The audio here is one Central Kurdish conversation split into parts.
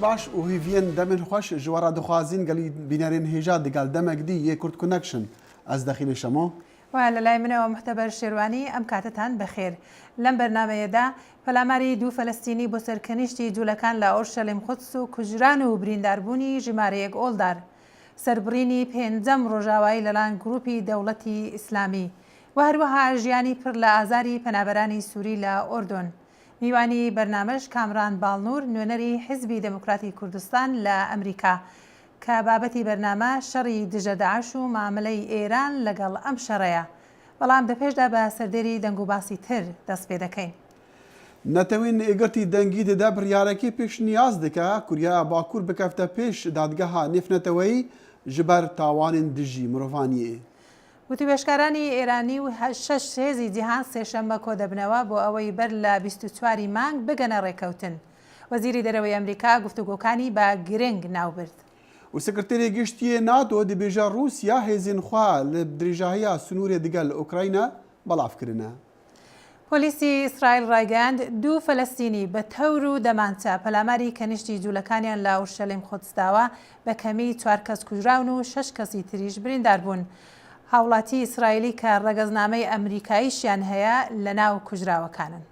باش و هیوین دمن خوش جوارا دخوازین گلی بینرین هیجا دگل دمک دی یه کرد کنکشن از داخل شما وهلا منەوە محتەبەر شێروانی ئەم کاتتان بەخێر لەم بەرنامەیەدا پەلاماری دوو فەلەستینی بۆ سەرکەنیشتی جوولەکان لە ئۆرشەلیم قودس و کوژران و برینداربوونی ژمارەیەک ئۆڵدار سەربڕینی پێنجەم ڕۆژاوایی لەلایەن گروپی دەوڵەتی ئیسلامی و هەروەها ژیانی پڕ لە ئازاری پەنابەرانی سووری لە ئۆردۆن میوانی بەرنامەش کامران باڵنور نوێنەری حیزبی دموکراتی کوردستان لە ئەمریکا کە بابەتی بەرنامە شەڕی دژە داعش و ماملەی ئێران لەگەڵ ئەم شەڕەیە بەڵام دەپێشدا بە سەردێری دەنگ و باسی تر دەست پێ دەکەین نەتەوین ئێگرتی دەنگی دەدا بڕیارەکەی پێش نیاز دکا کوریا باکوور بکەفتە پێش دادگەها نێفنەتەوەی ji ber tawanên dijî mirovaniye. وتیبێژکارانی ئێرانی و شەش هێزی جیهان سێشەممە کۆ دەبنەوە بۆ ئەوەی بەر لە 24 مانگ بگەنە ڕێکەوتن. وەزیری دەرەوەی ئەمریکا گفتوگۆکانی بە گرنگ ناوبرد. و سکرتێری گشتیە ناتۆ دەبێژە رووسیا هێزین خوا لە درێژاهەیە سنوورێ دگەل ئوکراینە بەڵافکردنە. پۆلیسی ئیسرائیل ڕایگەاند دوو فەلەستینی بە تەور و دەمانچە پەلاماری کەنیشتی جوولەکانیان لە ئۆرشەلیم قودسداوە بە کەمی 4 کەس کوژراون و 6 کەسی تریش بریندار بوون. هاوڵاتی ئیسرائیلی کە ڕەگەزنامەی ئەمریکاییشیان هەیە لە ناو کوژراوەکانن.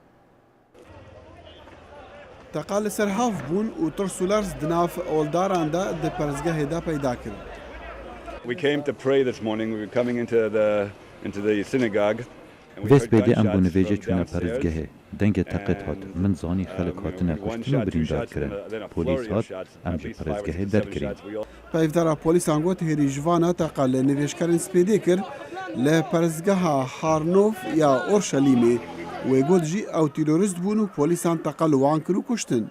تەقا لەسەر هاف بوون و ترس و لەرز دناف ئۆڵداراندا دە پەرزگەهێدا پەیدا کرد. We came to pray this morning. We were coming into the synagogue. Vêst bêdê em bû nivêjê çûne perrizgehê. Dengê teqet hat. Min zanî xelek hatine kuştin û birîndar kirin. Polîs hat em ji perrizgehê derkirîn. Peyvdara polîsan got herî jivana teqa li nivêjkerên spêdê kir li perrizgeha Harnov ya Orşelîmê. Wê got jî ew terorist bûn û polîsan teqa li wan kir û kuştin.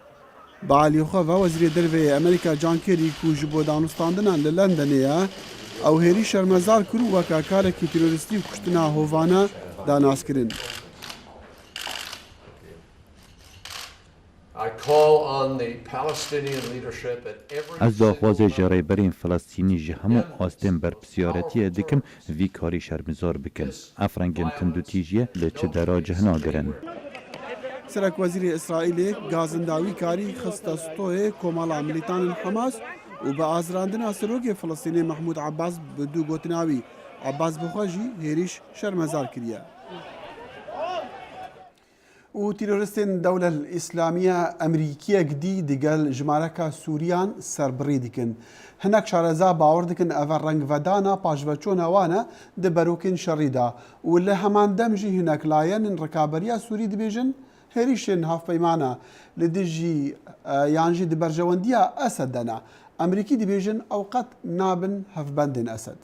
Bi alî xwe ve Wezîrê Derveyê Amerîka John Kerry ku ji bo danûstandinan li Londonê ye ew herî şermezar kir û weka karekî teroristî û kuştina hovane danazkirin. Ez daxwazê ji rêberên Filistînî ji hemû astên berpirsiyaretiye dikim vî karî şermizar bikin. Ev rengên tundûtî jî li çi dera cihna girin. Serek Wezîrê İsraîlê gazindawî karî xiste stoyê komala milîtanên Hemas û bi azirandina Serokê Filistînê Mahmûd Abbas bi dû gotinawî Abbas bixwe jî hêrîş şermezar kiriye. û teroristên Dewlet İslamiya Emerîkiyek dî digel jimareka Sûriyan serbirî dikin. Hinek şareza bawer dikin ev rengvedana paşveçûna wan e di berokên şerî da û li heman dem jî hinek layenên Rekaberiya Sûrî dibêjin herîşên hevpeymana li dijî yan jî di berjewendiya Esed de ne. Emerîkî dibêjin ew qet nabin hevbendên Esed.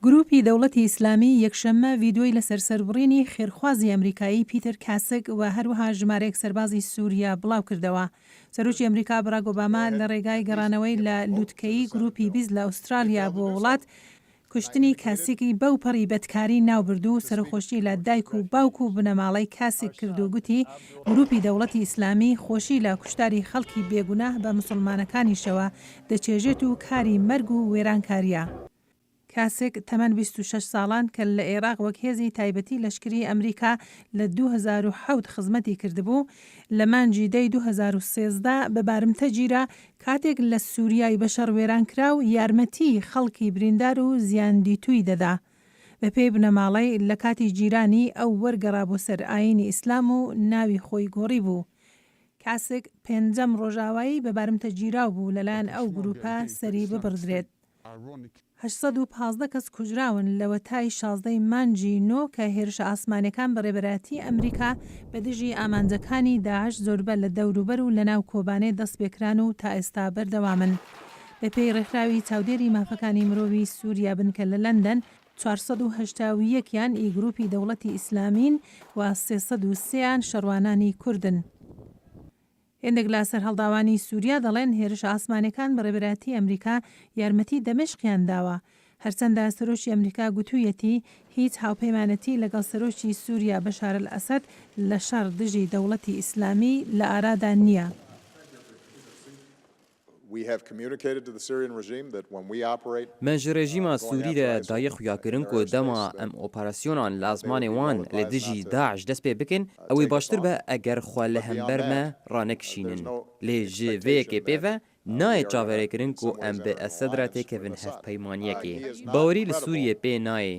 گروپی دەوڵەتی ئیسلامی یەکشەممە ڤیدۆی لەسەر سەربڕینی خێرخوازی ئەمریکایی پیتر کاسک و هەروەها ژمارەیەک سەربازی سووریا بڵاو کردەوە. سەرۆکی ئەمریکا باراک ئۆباما لە ڕێگای گەڕانەوەی لە لووتکەی گروپی بیز لە ئوسترالیا بۆ وڵات کوشتنی کاسێکی بەو پەڕی بەدکاری ناوبرد و سەرخۆشی لە دایک و باوک و بنەماڵەی کاسێک کرد و گوتی گروپی دەوڵەتی ئیسلامی خۆشی لە کوشتاری خەڵکی بێگوناه بە موسڵمانەکانیشەوە دەچێژێت و کاری مەرگ و وێرانکاریە. کاسێک تەمەن 26 ساڵان کە لە عێراق وەک هێزی تایبەتی لەشکری ئەمریکا لە 2007 خزمەتی کردبوو لە مانجی دەی 2013 بە بارمتە گیرە کاتێک لە سووریای بەشەڕ وێرانکرا و یارمەتی خەڵکی بریندار و زیاندیتووی دەدا. بە پێی بنەماڵەی لە کاتی جیرانی ئەو وەرگەڕا بۆ سەر ئاینی ئیسلام و ناوی خۆی گۆڕی بوو. کاسێک پێنجەم ڕۆژاوایی بە بارمتە گیراو بوو لەلایەن ئەو گروپە سەری ببڕدرێت. 815 کەس کوژراون لەوە تای 16 مانجی نۆ کە هێرشە ئاسمانەکان بە ڕێبەرەتی ئەمریکا بە دژی ئامانجەکانی داعش زۆربە لە دەوروبەر و لە ناو کۆبانێ دەست پێکران و تا ئێستا بەردەوامن. بە پێی ڕێکخراوی چاودێری مافەکانی مرۆڤی سووریا بنکە لە لەندەن 481یان ئی گروپی دەوڵەتی ئیسلامین و 303یان شەڕوانانی کوردن. هێندێک لە سەر هەڵداوانی سووریا دەڵێن هێرش ئاسمانەکان بە ڕێبەرەتی ئەمریکا یارمەتی دەمەشقیان داوە. هەرچەندە سەرۆکی ئەمریکا گوتوویەتی هیچ هاوپەیمانەتی لەگەڵ سەرۆکی سووریا بەشار ئەسەد لە شەڕ دژی دەوڵەتی ئیسلامی لە ئارادا نییە. من ji rejîma Sûrî re dayê xuyakirin ku dema em operasyonan li asmanê wan li dijî Daeş dest pê bikin, ew ê baştir be eger xwe li hember me ranekişînin. Lê ji vê yekê pê ve nayê çaverêkirin ku em bi Esed re têkevin hevpeymaniyekê. Bawerî li Sûriyê pê nayê.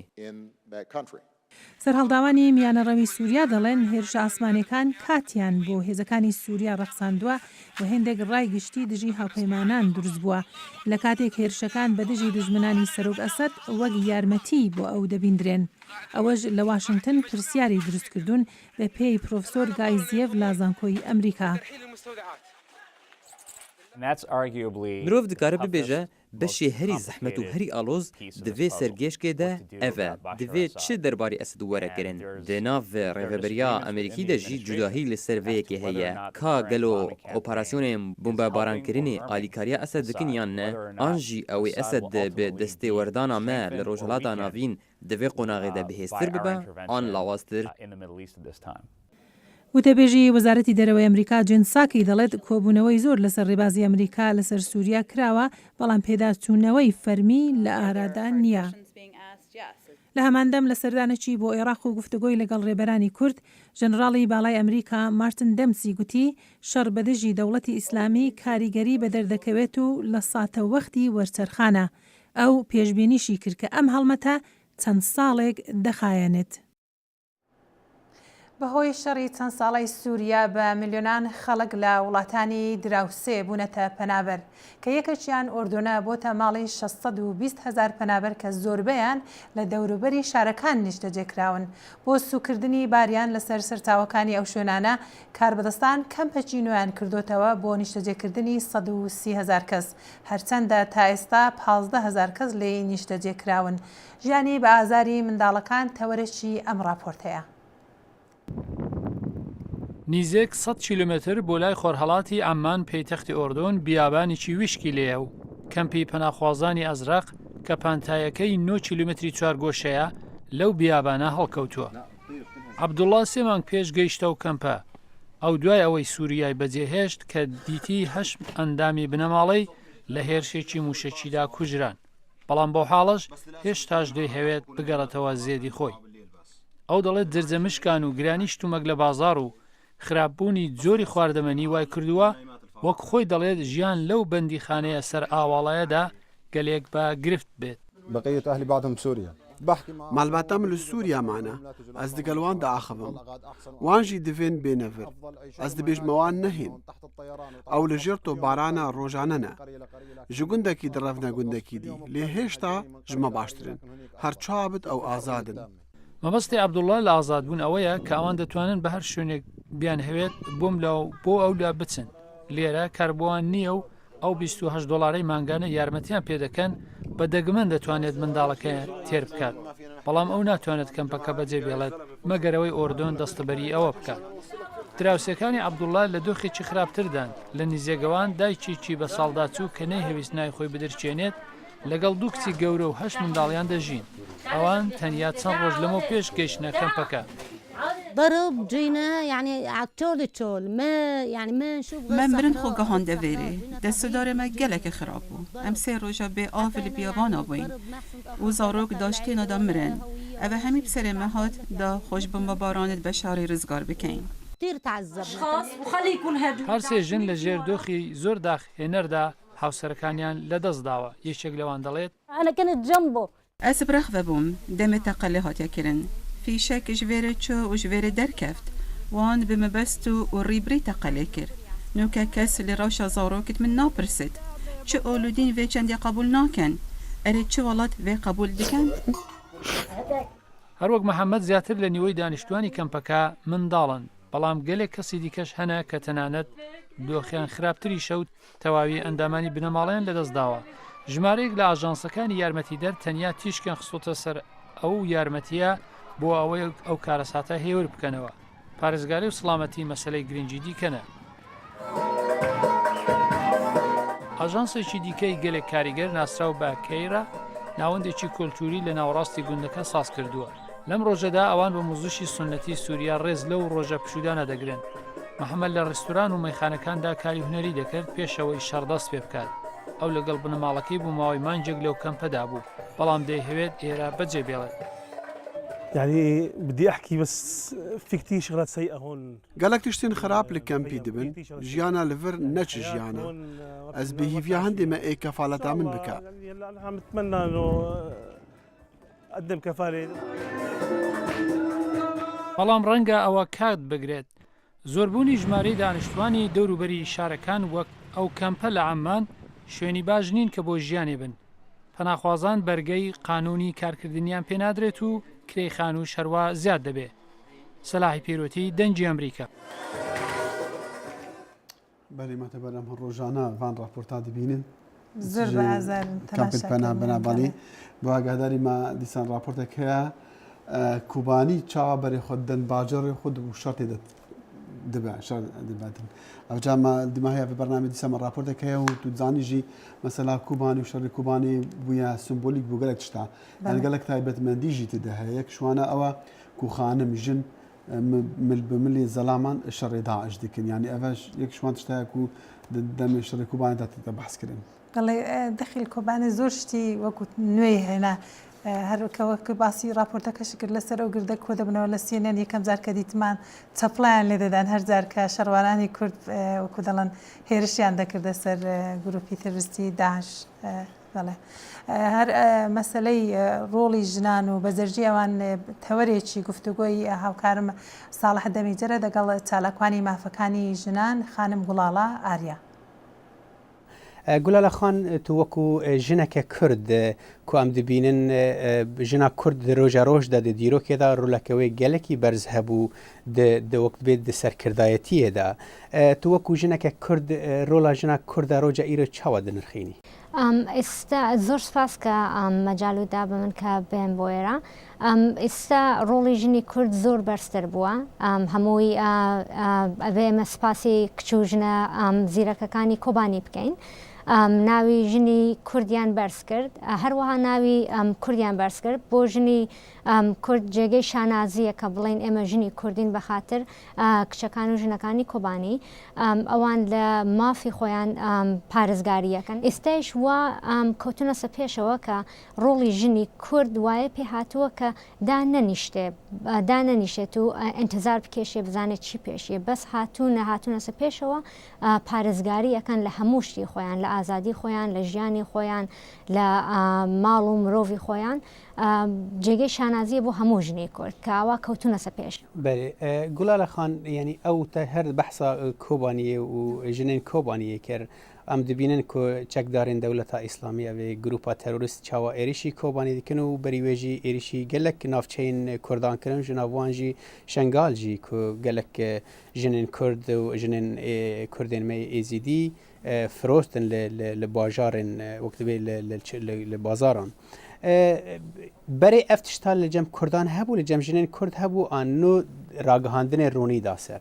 سەرهەڵداوانی میانەڕەوی سووریا دەڵێن هێرش ئاسمانەکان کاتیان بۆ هێزەکانی سووریا ڕەخساندووە و هێندێک ڕای گشتی دژی هاوپەیمانان دروست بووە لە کاتێک هێرشەکان بە دژی دژمنانی سەرۆک ئەسەد وەک یارمەتی بۆ ئەو دەبیندرێن. ئەوەش لە واشنگتن پرسیاری دروست کردوون بە پێی پرۆفسۆر گایزیێڤ لە زانکۆی ئەمریکا. مرۆڤ dikare bibêje beşê herî zehmet û herî aloz di vê sergêşkê de ev e. Divê çi derbarê Esed were kirin? Di nav rêveberiya Amerîkî de jî cudahî li ser vê yekê heye. Ka gelo operasyonên bombebarankirinê alîkariya Esed dikin yan ne? An jî ew ê Esed bi destêwerdana me li Rojhilata Navîn di vê qonaxê de bihêztir bibe an lawaztir. وتەبێژی وەزارەتی دەرەوەی ئەمریکا جین ساکی دەڵێت کۆبوونەوەی زۆر لەسەر ڕێبازی ئەمریکا لەسەر سووریا کراوە بەڵام پێداچوونەوەی فەرمی لە ئارادا نییە. لە هەماندەم لە سەردانێکی بۆ عێراق و گفتوگۆی لەگەڵ ڕێبەرانی کورد ژەنڕاڵی باڵای ئەمریکا مارتن دەمسی گوتی شەڕ بەدژی دەوڵەتی ئیسلامی کاریگەری بە دەردەکەوێت و لە ساتە وەختی وەرچەرخانە. ئەو پێشبینیشی کرد کە ئەم هەڵمەتە چەند ساڵێک دەخایەنێت. بەهۆی شەڕی چەند ساڵی سووریا بە میلیۆنان خەڵک لە وڵاتانی دراوسێ بوونەتە پەنابەر کە یەکەچیان ئۆردۆنە بۆتە ماڵی 620,000 پەنابەر کە زۆربەیان لە دەوروبەری شارەکان نیشتەجێکراون. بۆ سوکردنی باریان لەسەر سەرچاوەکانی ئەو شوێنانە کاربەدەستان کەمپەکی نوێیان کردوتەوە بۆ نیشتەجێکردنی 130,000 کەس هەرچەندە تا ئێستا 15,000 کەس لێ نیشتەجێکراون. ژیانی بە ئازاری منداڵەکان تەوەرەکی ئەم راپۆرتەیە. نیزێک 100 کیلومتر بۆ لای خۆرهەڵاتی ئەممان پەیتەختی ئۆردۆن بیابانێکی وشکی لێیە و کەمپی پەناخوازانی ئەزرق کە پانتایەکەی 9 کیلومتری چوارگۆشەیە لەو بیابانە هەڵکەوتووە. عەبدوڵڵا 3 مانگ پێش گەیشتە و کەمپە ئەو دوای ئەوەی سووریای بەجێهێشت کە دیتی 8 ئەندامی بنەماڵەی لە هێرشێکی موشەکیدا کوژران بەڵام بۆ حاڵش هێشتاش دەیهەوێت بگەڕێتەوە زێدی خۆی. ئەو دەڵێت جرجەمشکان و گرانی شتومەک لە بازار و خراپبوونی جۆری خواردەمەنی وای کردووە وەک خۆی دەڵێت ژیان لەو بەندیخانەیە سەر ئاواڵایەدا گەلێک بە گرفت بێت. بقية أهلي بعدهم بسوريا مالباتام لە سووریامانە ئەس دەگەڵوان داخەبم وانژی دەڤێن بێنەڤر ئەس دەبێژمەوان نەهێن ئەو لە ژێر تۆبارانە ڕۆژانەنە ji gundekî direvne gundekî dî lê هێشتا ji me baştirin her çabit ew azadin. مەبەستی عەبدوڵڵا لە ئازادبوون ئەوەیە کە ئەوان دەتوانن بە هەر شوێنێک بیان هەوێت بۆم بۆ ئەولا بچن. لێرە کاربووان نییە و ئەو 28 دلاری مانگانە یارمەتیان پێدەکەن بە دەگمەن دەتوانێت منداڵەکە تێر بکات. بەڵام ئەو ناتوانێت کەمپەکە بەجێ بێڵێت مەگەرەوەی ئۆردۆن دەستەبەری ئەوە بکات. دراوسەکانی عەبدوڵڵا لە دۆخێکی خراپتردان لە نزیێگەوان دایکێکی بە ساڵداچوو کە نەیهەویست نای خۆی بدرچێنێت لەگەڵ دوو کچی گەورە و 8 منداڵیان دەژین. ئەوان تەنیا چەند ڕۆژ لەمەوە پێش گەیشتنە کەمپەکە. ضرب جينا يعني عطول التول ما يعني ما نشوف من برن خو گهانده ویره دستدار ما گلک خراب بو ام سه روزا به آفل بیابان بوین و زاروک داشتین و دا مرن او همی بسر مهات دا خوش بمبارانت بشاری رزگار بکین كثير تعذب هەر سێ ژن لە ژێر دۆخی زۆر داخ هێنەردا هاوسەرەکانیان لەدەست داوە. یەکێک لەوان دەڵێت انا كنت جنبه اس برخ بوم دم تقلی هاتیا کرن فیشک جویره چو و جویره درکفت وان بمبستو و ریبری تقلی کر نوکه کس لی روشا زاروکت من ناپرسید چه اولودین وی چندی قبول ناکن اری چه ولات وی قبول دکن؟ هەروەک محەممەد زیاتر لە نیوەی دانیشتوانی کەمپەکە منداڵن بەڵام گەلێک کەسی دیکەش هەنە کە تەنانەت دۆخیان خراپتری شەوت تەواوی ئەندامانی بنەماڵیان لەدەستداوە. ژمارەیەک لە ئاژانسەکانی یارمەتیدەر تەنیا تیشکیان خستۆتە سەر ئەو یارمەتیە بۆ ئەوەی ئەو کارەساتە هێور بکەنەوە. پارێزگاری و سڵامەتی مەسەلەی گرنگی دیکەنە. ئاژانسێکی دیکەی گەلێک کاریگەر ناسراو بە کەیرە ناوەندێکی کۆلتوری لە ناوەڕاستی گوندەکە ساز کردووە. لەم ڕۆژەدا ئەوان بە موزیشی سنەتی سووریا ڕێز لەو ڕۆژە پشودانە دەگرن. محەممەد لە ڕێستوران و مەیخانەکاندا کاری هونەری دەکرد پێشەوەی شەڕدەست پێ بکات. ئەو لەگەڵ بنەماڵەکەی بوو ماوەی مانجێک لەو کەمپەدا بوو بەڵام دەیهەوێت ئێرە بەجێ بێڵێت. يعني بدي احكي بس في كثير شغلات سيئه هون. قالك تشتين خراب لكامبي دبن جيانا لفر نتش جيانا از بهيفيا هندي ما اي كفالة من بكا عم نتمنى انه اقدم كفاله. بەڵام ڕەنگە ئەوە کات بگرێت. زۆربوونی ژمارەی دانیشتوانی دەوروبەری شارەکان وەک ئەو کەمپە لە عەمان شوێنی باش نین کە بۆ ژیانێ بن. پەناخوازان بەرگەی قانونی کارکردنیان پێنادرێت و کرێی و شەروا زیاد دەبێ. سەلاحی پیرۆتی دەنگی ئەمریکا. بەڵێ مەتەبەرم ڕۆژانە وان ڕاپۆرتا دەبینن زۆر بەئازارن کەمپێت پەنا بەنابەڵی بەواگاداری ما دیسان راپۆرتێک هەیە کوبانی چاوا بەرێ خۆت دەن باجەڕێ خۆت و شەرتێ دەباتن ئەوجا دیما هەیە بە بەرنامە دیسەمە راپۆرتێک هەیە و تو زانیژی مەسەلا کوبانی و شەڕی کوبانی بووە سمبۆلیک بوو گەلێک شتا گەلێک تایبەتمەندیژی تێدا هەیە یەک شوانە ئەوە کوخانە ژن مل بملی زەلامان شەڕێ داعش دکن یعنی ئەڤش یەک شوان شتایەک و دەمێ شەڕی کوبانیدا تێتە بەحسکردن دەڵێ دەخیل کۆبانە زۆر شتی وەکو نوێی هێنا هەروکەوەکە باسی راپۆرتەکەش کرد لەسەر ئەو گردە کۆ دەبنەوە لە CNN یەکەم جار کە دیتمان چەپڵیان لێ دەدان هەر جار کە شەڕوانانی کورد وەکو دەڵێن هێرشیان دەکردە سەر گروپی تروریستی داعش بەڵێ هەر مەسلەی ڕۆڵی ژنان و بەزەرجی ئەوان تەوەرێکی گفتوگۆی هاوکارم ساڵح دەمیجەرە دەگەڵ چالاکوانی مافەکانی ژنان خانم گوڵاڵە ئاریا. گولالا خان تو وەکو ژنێکە کورد کو ئەم دەبینن ژنا کورد ڕۆژە ڕۆژدا دیرۆکێدا ڕوولەکەوەی گەلێکی بەرز هەبوو وەک بێت سەرکردایەتیەدا تو وەکو ژنێکە کورد ڕۆڵا ژنا کووردا ڕۆژە ئیرۆ چاوە دنرخینی. ئێستا زۆر سپاس کە مەجالودا بە من کە بێن بۆ ئێرە ئێستا ڕۆڵی ژنی کورد زۆر بەرزتر بووە هەمووی ئەبێ ئێمە سپاسی کچوژنە زیرەکەکانی کۆبانی بکەین. ناوی ژنی کوردیان بەرز کرد هەروەها ناوی کوردیان بەرز کرد بۆ ژنی کورد جێگەی شانازیە کە بڵێن ئێمە ژنی کوردین بەخاتر کچەکان و ژنەکانی کۆبانی ئەوان لە مافی خۆیان پارێزگاریەکەن. ئێستایش وا کەوتونە سە پێشەوە کە ڕۆڵی ژنی کورد وایە پێ هاتووە کە دانەنیشێت و ئەنتزار بکێشێ بزانێت چی پێشیە بەس هاتوونە سە پێشەوە پارێزگاری ئەەکەن لە هەموو شتی خۆیان لە ئازادی خۆیان لە ژیانی خۆیان لە ماڵ و مرۆڤی خۆیان جێگەی شانازیە بۆ هەموو ژنی کورد کەوا کەوتونە سە پێش. گولالا خان ینی ئەو تا هەر بەحسا کۆبانیە و ژنین کۆبانیە کرد ئەم دەبینن کۆ چەکدارین دەوڵەتە ئیسلامیە بێ گروپا تەرۆریست چاوە ئێریشی کۆبانی دکن و بەریوێژی ئێریشی گەلک ناوچەین کوردانکردن ژناوانژی شنگالژی کۆ گەلک ژنین کورد و ژنین کوردێنمەی ئێزیدی فرۆستن لە باژارن وەکتبێ لە بازاران. بەرێ ئەف تشتا لە جەم کوردان هەبوو لە جەم ژنین کورد هەبوو ئانۆ ڕاگەهاندنێ ڕۆنیدا سەر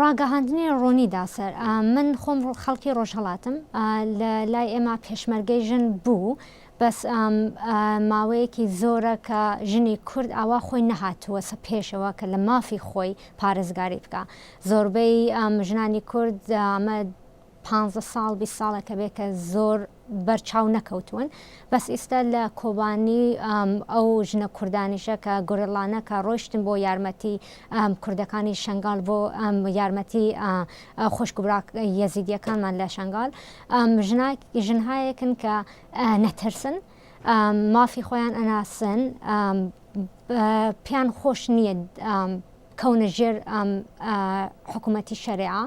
ڕاگەهاندنی ڕۆنیدا سەر من خۆم خەڵکی ڕۆژهەڵاتم لە لای ئێمە پێشمەرگەی ژن بوو بەس ماوەیەکی زۆرە کە ژنی کورد ئاوا خۆی نەهاتووە سە پێشەوە کە لە مافی خۆی پارێزگاری بکە زۆربەی ژنانی کورد ئەمە 15 ساڵ 20 ساڵە کە بێ کە زۆر بەرچاو نەکەوتون بەس ئێستا لە کۆبانی ئەو ژنە کوردانیشە کە گۆرەڵانە کە ڕۆیشتن بۆ یارمەتی کوردەکانی شنگال بۆ یارمەتی خۆشکبراک یەزیدیەکانمان لە شنگال ژنهایەکن کە نەترسن مافی خۆیان ئەناسن پیان خۆش نییە کەونە ژێر حکوومەتی شەریعە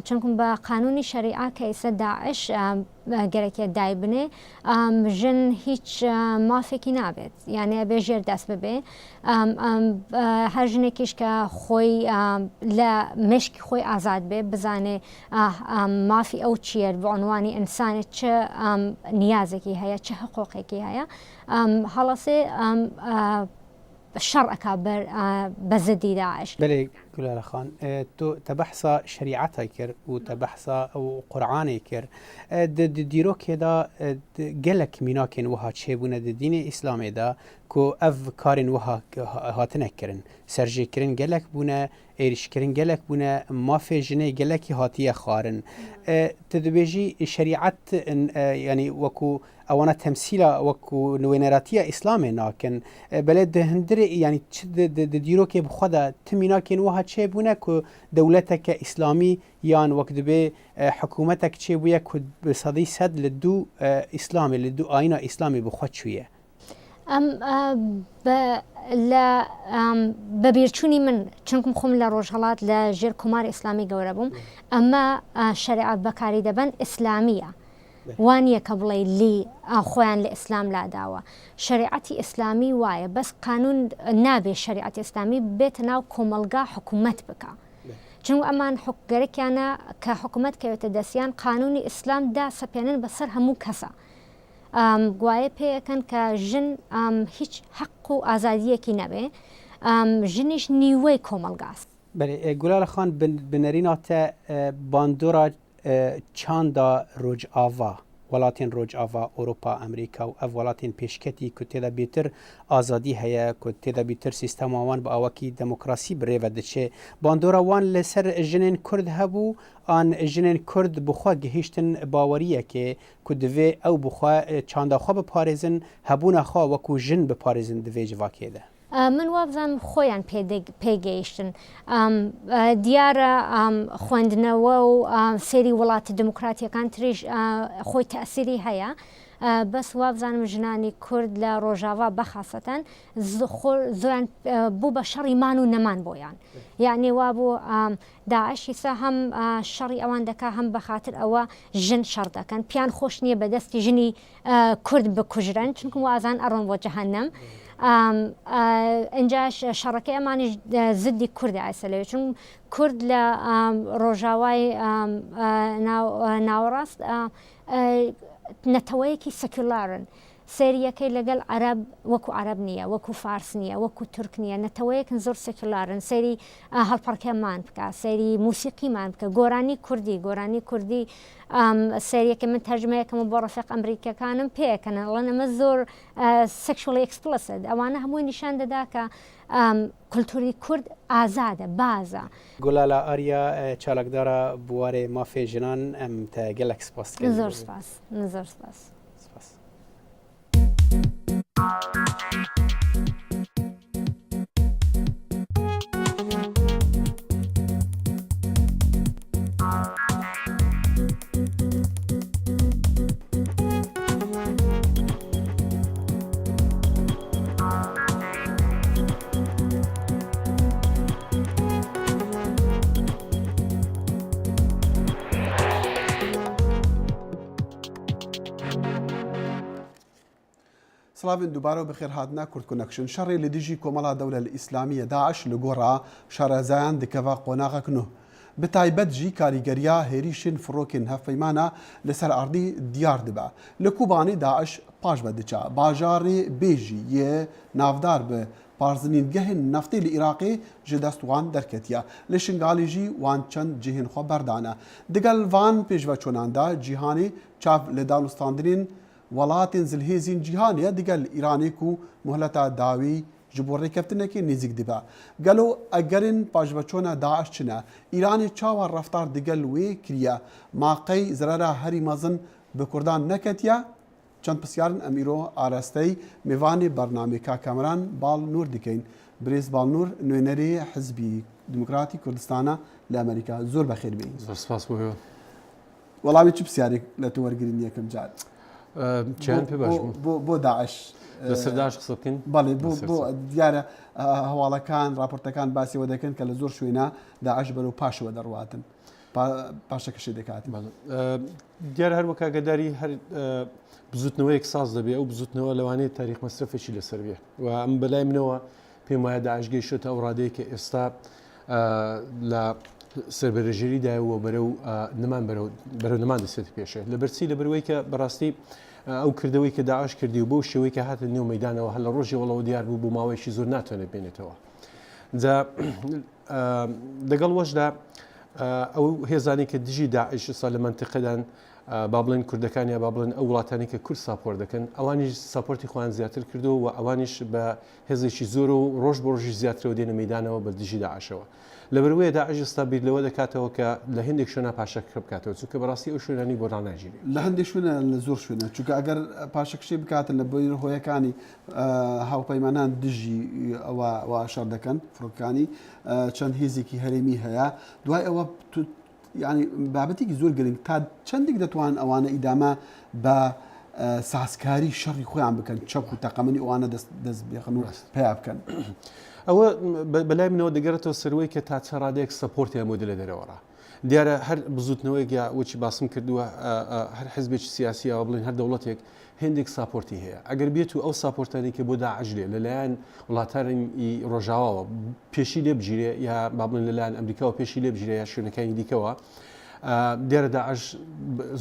چونکم بە قانونی شەریعە کە ئێستا داعش گەرەکێ دای بنێ ژن هیچ مافێکی نابێت یانە بێ ژێر دەست ببێ هەر ژنێکیش کە خۆی لە مشکی خۆی ئازاد بێ بزانێ مافی ئەو چیە بە عنوانی ئینسانێت چه نیازێکی هەیە چه حقوقێکی هەیە هەڵەسێ شەڕ ئەکا بە زدی داعش. بەێ گولا خان تو تبحث شریعت کر و تبحث او قرآن کر دیرو که دا گلک میناکن وها چه بونه دین اسلام دا کو اف کارن وها هاتنه کرن سرجی کرن گلک بونه ایرش کرن گلک بونه مافی جنه گلکی هاتیه خارن تدبیجی شریعت یعنی وکو اوانا تمثيلا وكو نوينراتيا اسلامي ناكن بلد هندري يعني ديرو كي بخدا تميناكن وها تشي بونا كو دولتك اسلامي يان وكدبي حكومتك تشي بويا كو بصدي سد لدو اسلامي لدو اينا اسلامي بخوت شويه لا ببيرچوني من چونكم خم لا روجهلات لا جير كومار اسلامي گوربم اما شريعه بكاري دبن اسلاميه وانيا كبلي لي اخوان الاسلام لا داوا شريعتي اسلامي وايا بس قانون نابي شريعتي اسلامي بيتنا كوملغا حكومت بكا چون امان حق گرك انا كحكومت كيتدسيان قانوني اسلام دا سبيانن بسر همو كسا گوایه پیکن که جن هیچ حق و آزادیه کی نبه جنش نیوی کاملگاست. بله گلال خان بنرینات باندورا چاندا روج آوا ولاتین روج آوا اروپا امریکا و اف ولاتین پیشکتی که تدا بیتر آزادی هیا که تدا بیتر سیستم وان با آوکی دموکراسی بره و دچه باندورا وان لسر جنین کرد هبو آن جنین کرد بخوا گهیشتن باوریه که دوی او بخوا چاندا خوا بپارزن هبون خوا وکو جن بپارزن دوی جواکیه ده. من وابزم خویان پیگیشتن دیاره خوندنەوە و سێری وڵاتی دموکراتیەکان تریش خۆی تەئسیری هەیە بەس وابزانم ژنانی کورد لە ڕۆژاوا بەخاسەتەن زۆیان بوو بە شەڕی مان و نەمان بۆیان یعنی وا بوو داعشی سا هەم شەڕی ئەوان دەکا هەم بەخاتر ئەوە ژن شەڕ دەکەن پیان خۆش نییە بەدەستی ژنی کورد بکوژرن چونکە وازان ئەڕۆن بۆ جەهەنەم اینجاش شەڕەکەی ئەمانی زدی کوردی ئایسەلەوێ چون کورد لە ڕۆژاوای ناوەڕاست نەتەوەیەکی سەکولارن سێریەکەی لەگەڵ عەرەب وەکو عەرەب نییە وەکو فارس نییە وەکو تورک نییە نەتەوەیەکن زۆر سەکولارن سێری هەڵپەڕکێمان بکە سێری موسیقیمان بکە گۆرانی کوردی سێریەکە من تەرجمەیەکەم بۆ ڕەفیق ئەمریکیەکانم پێکەن ئەڵێن ئەمە زۆر sexually explicit ئەوانە هەمووی نیشان دەدا کە کولتوری کورد ئازادە بازە گولالا ئاریا چالاکدارە بوارێ مافێ ژنان ئەم تا گەلێک سپاس زۆر سپاس زۆر سپاس. سلاوین دووبارە و بەخێر هاتنا کورد کۆنەکشن شەڕێ لە دژی کۆمەڵا دەولە ئیسلامیە داعش لە گۆڕا شارەزایان دکەوە قۆناغەکنۆ بتایبەت جی کاریگەریە هێریشن فڕۆکن هەفپەیمانە لەسەر ئاردی دیار دەبە لە کوبانی داعش پاش بەدچا باژارێ بێژی یە ناودار بە پارزنینگەهن نەفتی لە عێراقی ji destwan derketiye li şingalî jî wan çend cihên xwe berdane digel van pêşveçûnan de cîhanê çav li danûstandinên welatên zilhêzîn cîhanê digel Îranê ku muhleta dawî ji bo rêkeftinekê nêzik dibe gelo egerên paşveçûna Daeş çine Îranê çawa reftar digel wê kiriye maqey zerera herî mezin bi Kurdan neketiye çend pisyarên em îro arasteyî mêvanê bernamêka Kameran Bal Nur dikeyn Birêz Bal Nur nûnerê Hizbî Demokratîk Kurdistana li Amerîka zor bexêr bê. Zor spas bû. Welamê çi pisyarê li tu wergirîn yekem car? Çiyan pê baş bû. Bo Daeş. Li ser Daeş qisa bikin? Belê bo diyare hewalekan raportekan basî we dikin ke li zor şwêne Daeş berû paş we derwatin. Paşeke şê dikatin. Diyar her weka gedarî her بزوتنەوەیەک ساز دەبێ ئەو بزوتنەوە لەوانەیە تاریخ مەسرفێکی لەسەر بێ و ئەم بەلای منەوە پێم وایە داعش گەیشتە ئەو ڕادەیەکە ئێستا لە سەربەرژێریدایەوە بەرەو نەمان دەسێت پێشێ لە بەرچی لە بەروەی کە بەڕاستی ئەو کردەوەی کە داعش کردی و بۆ شێوەی کە هاتە نێو مەیدانەوە هەر لە ڕۆژی وەڵەوە دیار بوو بۆ ماوەیەکی زۆر ناتوانێت بێنێتەوە جا دەگەڵ وەشدا ئەو هێزانی کە دژی داعش سا لە منتیقەدان با بڵێن کوردەکان یا با بڵێن ئەو وڵاتانی کە کورد ساپۆر دەکەن ئەوانیش ساپۆرتی خۆیان زیاتر کردو و ئەوانیش بە هێزێکی زۆر و ڕۆژ بە ڕۆژی زیاترەوە دێنە مەدانەوە بە دژی داعشەوە لەبەرەوەی داعش ئێستا بیر لەوە دەکاتەوە کە لە هەندێک شوێنە پاشەکە بکاتەوە چونکە بەڕاستی ئەو شوێنانی بۆ ڕاناگیری لە هەندێک شوێنە لە زۆر شوێنە چونکە ئەگەر پاشەکشی بکاتن لە بۆی هۆیەکانی هاوپەیمانان دژی ئەوە شەڕ دەکەن فڕۆکانی چەند هێزێکی هەرێمی هەیە دوای ئەوە ینی بابەتێکی زۆر گرنگ تا چەندێک دەتوان ئەوانە ئیدامە بە ساسکاری شەڕی خۆیان بکەن چەک و تەقەمەنی ئەوانە دەست بێخن و پیا بکەن ئەوە بەلای منەوە دەگەڕێتەوە سەروەی کە تا چەڕادەیەک سەپۆرتیان بۆ لە دەرەوەڕا دیارە هەر بزوتنەوەیک یا وەچی باسم کردووە هەر حزبێکی سیاسیەوە بڵین هەر دەوڵەتێک هێندێک ساپۆرتی هەیە ئەگەر بێت و ئەو ساپۆرتانی کە بۆ داعش لێ لەلایەن وڵاتانی ڕۆژاواوە پێشی لێ بگیرێ یا با بڵین لەلایەن ئەمریکا و پێشی لێ بگیرێ یا شوێنەکانی دیکەوە دیارە داعش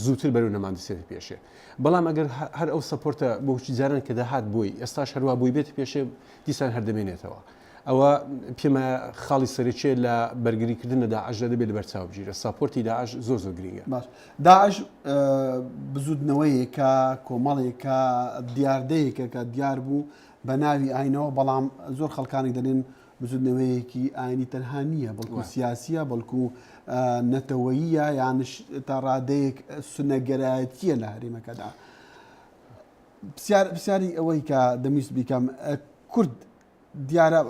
زووتر بەرەو نەماندسێت پێشێ بەڵام ئەگەر هەر ئەو سەپۆرتە بۆچی جاران کە داهات بووی ئێستاش هەروە بووی بێت پێشێ دیسان هەردەمێنێتەوە ئەوە پێمە خاڵی سەرچێ لە بەرگریکردنە داعش دەبێت لە بەرچاو بگیرە ساپۆرتی داعش زۆر زۆر گرنگە باش داعش بزودنەوەیەکە کۆمەڵێکە دیاردەیەکە کە دیار بوو بە ناوی ئاینەوە بەڵام زۆر خەڵکانی دەڵێن بزودنەوەیەکی ئاینی تەنها نییە بەڵکو سیاسیە بەڵکو نەتەوەییە یانش تا ڕادەیەک سنەگەرایەتیە لە هەرێمەکەدا پرسیاری ئەوەی کە دەمویست بیکەم کورد دیارە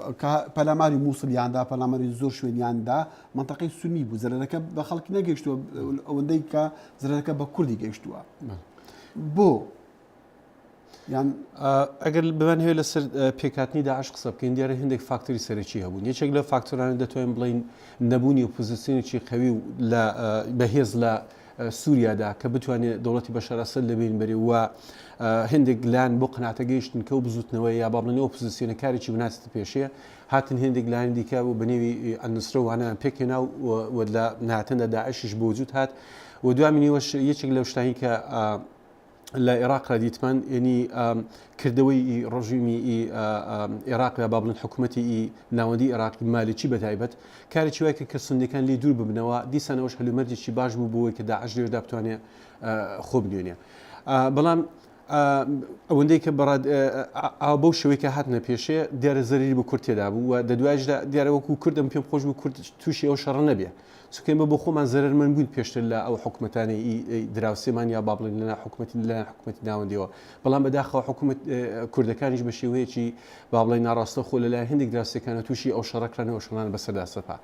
پەلاماری مووسڵیاندا پەلاماری زۆر شوێنیاندا منتەقەی سونی بوو زەرەکە بە خەڵکی نەگەیشتووە ئەوەندەی کە زەرەکە بە کوردی گەیشتووە بۆ یان ئەگەر ببان هەیە لەسەر پێکاتنی داعش قسە بکەین دیارە هەندێک فاکتۆری سەرەکی هەبوون یەکێک لە فاکتۆرانە دەتوانین بڵین نەبوونی ئۆپۆزیسیۆنێکی قەوی و بەهێز لە سووریادا کە بتوانێت دەوڵەتی بەشار ئەسەد لەبین بەرێ وە هەندێک لایەن بۆ قەناتە گەیشتن کە و بزوتنەوەی یا با بڵێن ئۆپۆزیسیۆنەکارێکی بناستە پێشەیە هاتن هەندێک لایەن دیکە و بەنێوی ئەنووسرە وانەیان پێکهێنا و لە نهاتندا داعشیش بۆ وجود هات و دوامینیوەش یەکێک لەو شتانی کە لە عێراقا دیتمان ینی کردەوەی ڕژیمی عێراق یا با بڵێن حکوومەتی ناوەندی عێراقی مالکی بەتایبەت کارێکی وایە کە سندەکان لێ دوور ببنەوە دیسان ئەوش هەلومەرجێکی باش بوو بۆەوەی کە داعش لێرەدا بتوانێت خۆ بنوێنێ بەڵام ئەوەندەی کە بەو شێوەیە کە هاتنە پێشێ دیارە زەریری بە کورد تێدا بوو و دەدوایشدا دیارە وەکو کوردم پێم خۆش بوو کورد تووشی ئەو شەڕە نەبێ چکەمە بۆ خۆمان زەرمەند بووین پێشتر لە ئەو حکوومەتانی دراوسێمان یا با بڵێن لەنا حکوومەتی لە حکوومەتی ناوەندیەوە بەڵام بەداخەوە حکوومەت کوردەکانیش بە شێوەیەکی با بڵێن ناڕاستە خۆ لەلایەن هەندێک دراوسەکانە تووشی ئەو شەڕەکرانەوە شەڕان بەسەردا سەپا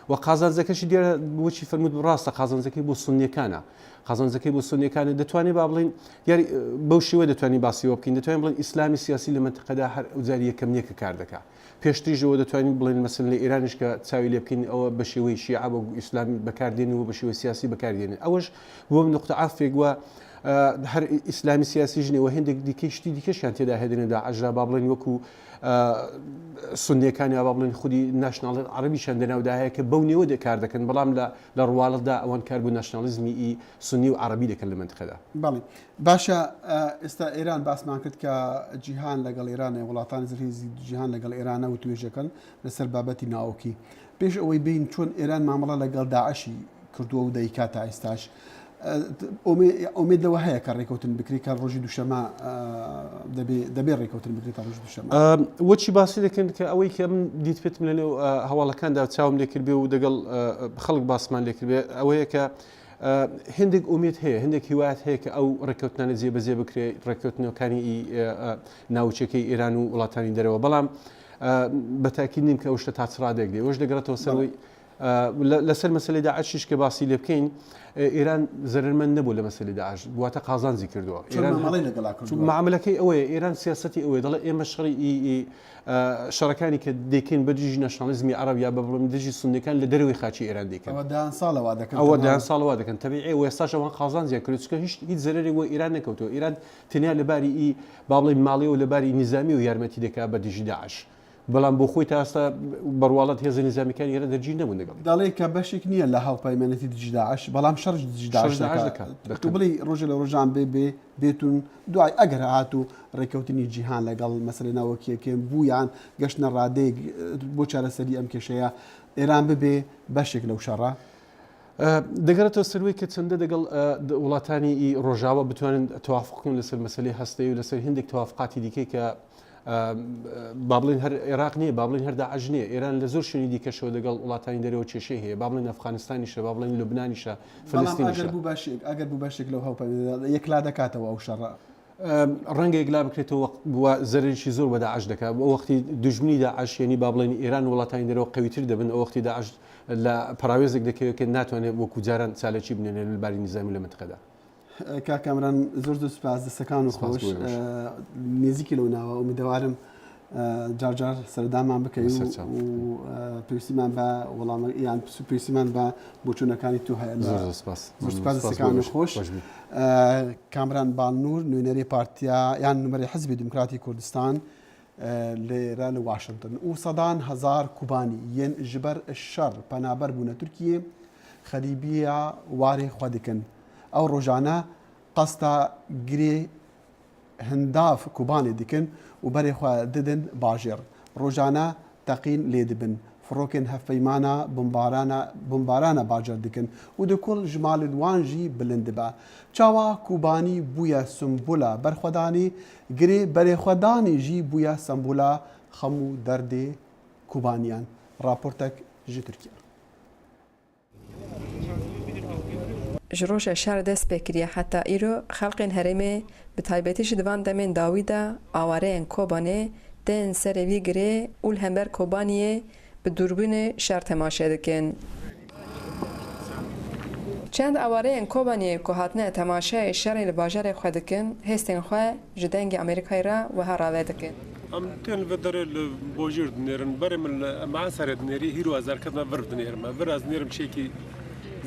و قازانجەکەشی دیارە بۆچی فەرمووت ڕاستە قازانجەکەی بۆ سونیەکانە قازانجەکەی بۆ سونیەکانە دەتوانێت با بڵێن یاری بەو شێوە دەتوانین باسیەوە بکەین دەتوانین بڵێن ئیسلامی سیاسی لە منتیقەدا هەر ئەوجاری یەکەم نیەکە کار دەکات پێشتریژەوە دەتوانین بڵێن مەسەن لە ئێرانیش کە چاوی لێ بکەین ئەوە بە شێوەی شیعە بە ئیسلامی بەکاردێنن و بە شێوەی سیاسی بەکاردێنن ئەوەش بۆ نقطە عەطفێک وە هەر ئیسلامی سیاسی ژنەوە هەندێک دیکەی شتی دیکەشیان تێدا هێدرێندا ئەژرا با بڵێن وەکو سنیەکانی با بڵێن خودی ناشناڵێت عەرەبیشان دەناودا هەیە کە بەو نێوە کار دەکەن بەڵام لە ڕواڵەتدا ئەوان کار بۆ ناشنالیزمی سنی و عەرەبی دەکەن لە منتیقەدا بەڵێ باشە ئێستا ئێران باسمان کرد کە جیهان لەگەڵ ئێرانە وڵاتانی زرهێزی جیهان لەگەڵ ئێرانە و توێژەکەن لەسەر بابەتی ناوەکی پێش ئەوەی بین چۆن ئێران مامەڵە لەگەڵ داعشی کردووە و دەیکات تا ئێستاش ئومێد لەوە هەیە کە ڕێکەوتن بکری کە ڕۆژی دووشەمە دەبێت ڕێکەوتن بکرێت تا ڕۆژی دووشەمە وەچی باسی دەکەن کە ئەوەی کە من دیت پێتم لەنێو هەواڵەکاندا چاوم لێکرد بێ و دەگەڵ خەڵک باسمان لێکرد بێ ئەوەیە کە هەندێک ئومێد هەیە هەندێک هیوایەت هەیە کە ئەو ڕێکەوتنانە جێبەجێ بکرێت ڕێکەوتنەوەکانی ناوچەکەی ئێران و وڵاتانی دەرەوە بەڵام بەتاکید نیم کە ئەو شتە تا چڕادێک دێ ئەوش دەگەڕێتەوە سەرەوەی لەسەر مەسلەی داعشیش کە باسی لێ بکەین ئێران زەرمەند نەبوو لە مەسلەی داعش بواتە قازانجی کردووە معاملەکەی ئەوەیە ئێران سیاسەتی ئەوەیە دەڵێ ئێمە شەڕی شەڕەکانی کە دەکەین بە دژی ناشنالیزمی عەرەب یا بە بڵێن دژی سونیەکان لە دەروی خاچی ئێران دەکەن ئەوە دەیان ساڵەوا دەکەن تەبیعی و ئێستاش ئەوان قازانجیان کرد چکە هیچ زەرری وە ئێران نەکەوتەوە ئێران تەنیا لەباری با بڵێن ماڵی و لەباری نیزامی و یارمەتی دەکات بە دژی داعش بەڵام بۆ خۆی تا ئێستا بەڕواڵەت هێزە نظامیەکان ئێرە دەرجی نەبوون لەگەڵ دەڵێ کە بەشێک نییە لە هاوپەیمانەتی دژی داعش بەڵام شەڕ دژی داعش دەکات تو بڵێ ڕۆژە لە ڕۆژان بێتون دوای ئەگەر هات و ڕێکەوتنی جیهان لەگەڵ مەسەلەی ناوەکیەکەم بوویان گەشتە ڕادەیەک بۆ چارەسەری ئەم کێشەیە ئێران ببێ بەشێک لەو شەڕە دەگەرێتەوە سەروەی کە چەندە لەگەڵ وڵاتانی ڕۆژاوە بتوانن توافقن لەسەر مەسەلەی هەستەی و لەسەر هندێک توافقاتی دیکەی کە با بڵێن هەر عێراق نییە با بڵێن هەر داعش نییە ئێران لە زۆر شوێنی دیکەشەوە لەگەڵ وڵاتانی دەرەوە کێشەی هەیە با بڵێن ئەفغانستانیشە با بڵێن لوبنانیشە فلستینیشە ئەگەر بوو بەشێک لەو هاوپەیمانە یەکلا دەکاتەوە ئەو شەڕە ڕەنگە یەکلا بکرێتەوە زەرێکی زۆر بە داعش دەکات بۆ وەختی دژمنی داعش یعنی با بڵێن ئێران وڵاتانی دەرەوە قەویتر دەبن ئەو وەختی داعش لە پراوێزێک دەکەوێت کە ناتوانێت وەکو جاران چالەکی بنێنێت لەباری نظامی لە منتقەدا کاکامران زۆر سوپاس دەستەکان و خۆش نێزیکی لەو ناوە ئومیدوارم جارجار سەردامان بکەین و پێویستیمان بە وەڵام یان پێویستیمان بە بۆچوونەکانی تو هەیە سوپاس دەستەکان خۆش کامران بانوور نوێنەری پارتیا یان نومەری حزبی دموکراتی کوردستان لێرە لە واشنگتن و سەدان هزار کوبانی یەن ji ber şer penaber bûne Tirkiyê xerîbiya warê xwe dikin ew rojane qasta girê hindav kubanê dikin û berê xwe didin bajêr rojane teqîn lê dibin firokên hevpeymana bombarana bajar dikin û di kul ji malê wan jî bilind dibe çawa kubanî bûye simbola berxwedanî girê berêxwedanê jî bûye sembola xemû derdê kubaniyan raportek ji Tirkiye ji roja şer dest pê kiriye heta îro xelqên herêmê bi taybetî ji divan demên dawî de awareyên Kobanê tên serê vî girê û li hember Kobaniyê bi dûrbînê şer temaşe dikin. Çend awareyên Kobaniyê ku hatine temaşeyê şerê li bajarê xwe dikin, hêstên xwe ji dengê Amerîkayê re wiha rave dikin. Em tên li derê li bojîr dinêrin, berê min li Meserê dinêrî hîro ezarketina vir dinêrim. Vir ez dinêrim çêkî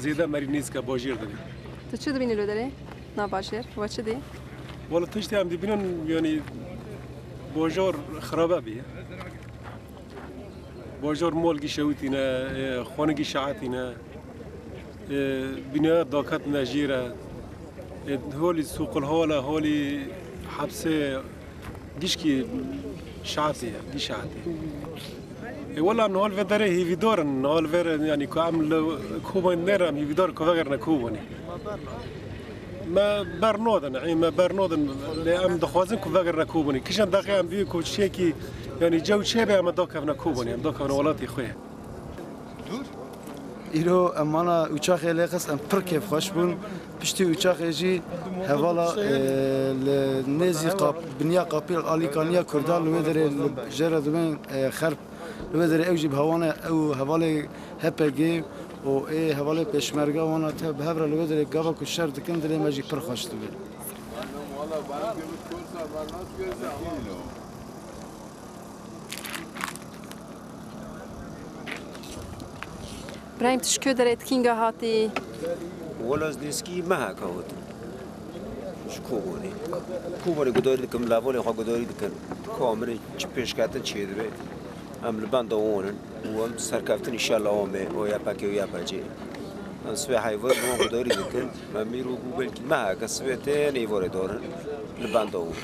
zêde merî nîzke bojîr dinê. Tu çi dibînî li derê? Na bajêr, we çi dî? Wala tiştî em dibînin yanî bojar xirabe bîye. Bojar molgî şewitîne, xwanegî şeetîne, bînaya daketine jîr e, holî sûqulhola, holî hepsê gişkî şeetî ye, gî şeetî. Wala em nihal ve derê hêvîdarin, nihal ve yanî ku em li Kobanê nêre em hêvîdar ku vegerine Kobanê. Me bernadin, me bernadin lê em dixwazin ku vegerine Kobanê. Kişan deqê em bî ku çêkî yanî cew çêbe em dakevne Kobanê, em dakevne welatê xwe. îro em mala uçaxê lê xist em pir kêfxweş bûn piştî uçaxê jî hevala li nêzî biniya qapîl alîkaniya Kurdan li wê derê jêra dibên xerb li wê derê ew jî bi hewana ew hevalê HPG û ê hevalê pêşmerga wana te bi hev re li wê derê gava ku şer dikin dilê me jî pir xweş dibe. Brahim tişkê derê tikînga hatî? Welazdîskî me hekawt ji Kobanê. Kobanê gudarî dikim, lavalê xwe gudarî dikin. Kamerê çi pêşketin çê dibe. Em li benda wanin û em serkeftin îşallah Amê û yapekê û yapecê. Em sivê heyvar wan gudarî dikin. Em îro bû belkî me heke sivê tên êvarê darin li benda wan.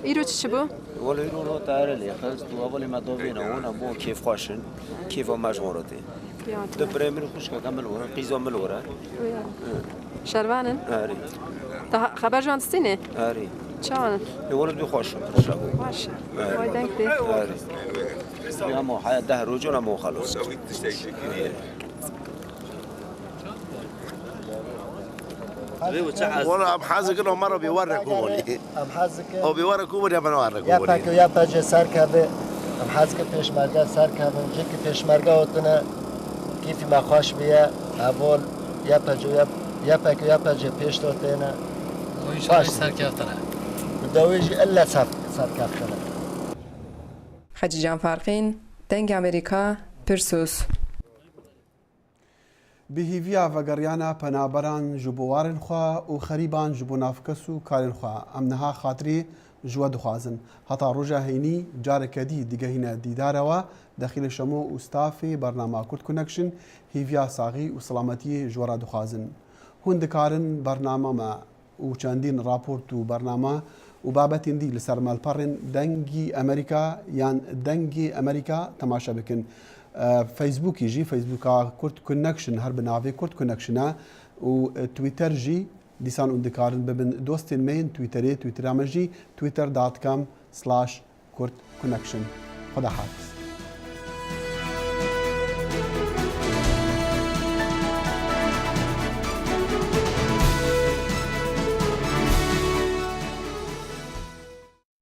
Îro çi bû? Wala îro nota ere lê xist û hevalê me davêne wan em bo kêfxweşin, kêfa me ji wan tê. Di birê min xuşkeke min were, qîza min were. Şervanin? Erê. Xeber ji wan distînê? Erê. Çawanin? Wala bî xweş in şabo. Baş e. Way denk tê. Erê. Hema heya deh rojan hema xelos. والله ام حازق انه مره بيورك كوبوني ام حازق او بيورك كوبوني يا بنورك يا باك يا باجي سركبه ام حازق پێشمەرگە سركبه جيك پێشمەرگە وتنه كيف ما خوش بيه اول يا باجي يا باك يا باجي پێش توتنه باش سركبتنه بدويجي الا سركبتنه Xecî Canfarqîn, dengê Amerîka, Pirsûs. بهیڤیا ڤەگەڕیانە پەنابەران ji bo warên xwe û xerîban ji bo navkes û karên xwe em niha xatirî جوا دخوازن هەتا ڕۆژە هەینی جارێکە دی دیگەهینە دیدارەوە دەخیلە شەمۆ و ستافی بەرنامە کورد کونەکشن هیڤیا ساغی و سەلامەتی ژوەرە دخوازن هون دکارن بەرنامەمە و چەندین راپۆرت و بەرنامە و بابەتین دی لەسەر مەلپەڕێن دەنگی ئەمریکا یان دەنگی ئەمریکا تەماشا بکن فەیسبووکی ژی فەیسبووکا کورد کونەکشن هەر بناوێ کورد کونەکشنە و تویتەر ژی دیسان اون دکارن ببن دوستین مین تویترامەژی twitter.com/kurd connection خدا حافظ